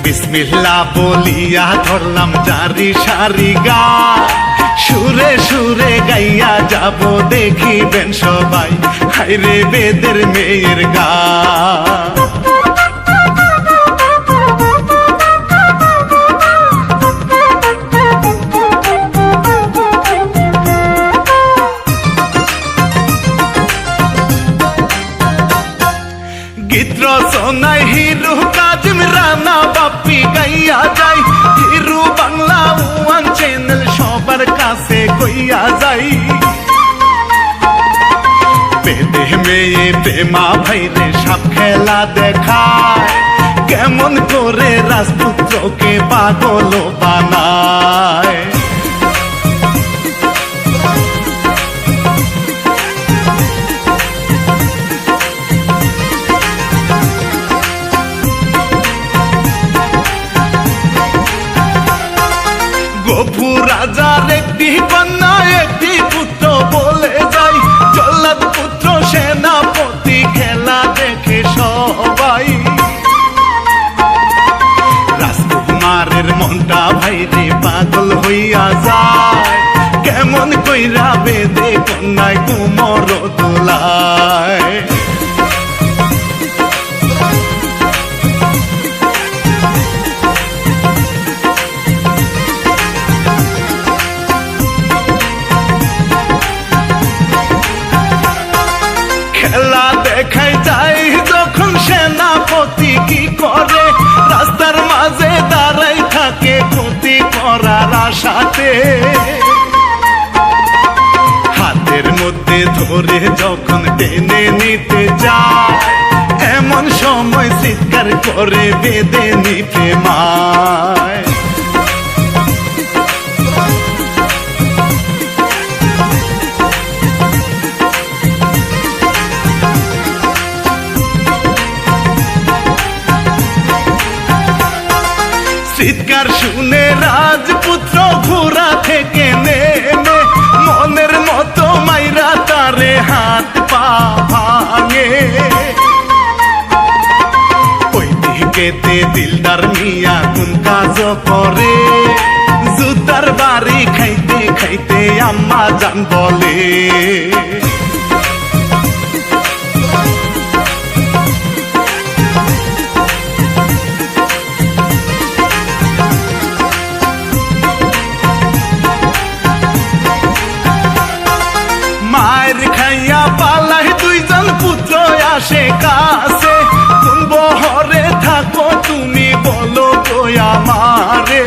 বিসমিল্লাহ বলিয়া ধরলাম জারি সারি গান, সুরে সুরে গাইয়া যাব দেখিবেন সবাই, হায়রে বেদের মেয়ের গান। গীত রচনায় হিরু কাজিম রানা বাপ্পি গাইয়া যাই, হিরু বাংলা ওয়ান চ্যানেল সবার কাছে কইয়া যাই। বেদে মেয়ে প্রেমা ভাইরে সাপ খেলা দেখায়, কেমন করে রাজপুত্রকে পাগল বানায়। গফুর রাজার একটি কন্যা একটি পুত্র বলে যাই, জল্লাদ পুত্র সেনাপতি খেলা দেখে সবাই। রাজকুমারের মনটা ভাইরে পাগল হইয়া যায়, কেমন কইরা বেদে কন্যায় কুমর তোলায়। খেলা দেখাই যাই যখন সেনাপতি কি করে, রাস্তার মাঝে দাঁড়াই থাকে ক্ষতি করার আশাতে। হাতের মধ্যে ধরে যখন টেনে নিতে যায়, এমন সময় চিৎকার করে বেদে নিতে মায়। চিৎকার শুনে রাজপুত্র ঘোড়া থেকে নেমে, মনের মতো মাইরা তারে হাত পা ভাঙে। ওই দিকেতে দিলদার মিয়া কোন কাজ করে, জুতার বাড়ি খাইতে খাইতে আম্মা জান বলে। মায়ের খাইয়া পালাই দুইজন পুত্র আসে কাছে, কোন বহরে থাকো তুমি বলো গো আমারে।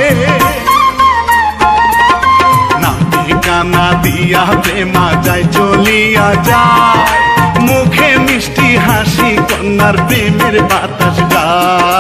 নাম ঠিকানা দিয়া প্রেমা যায় চলিয়া যায়, মুখে মিষ্টি হাসি কন্যার প্রেমের বাতাস গায়।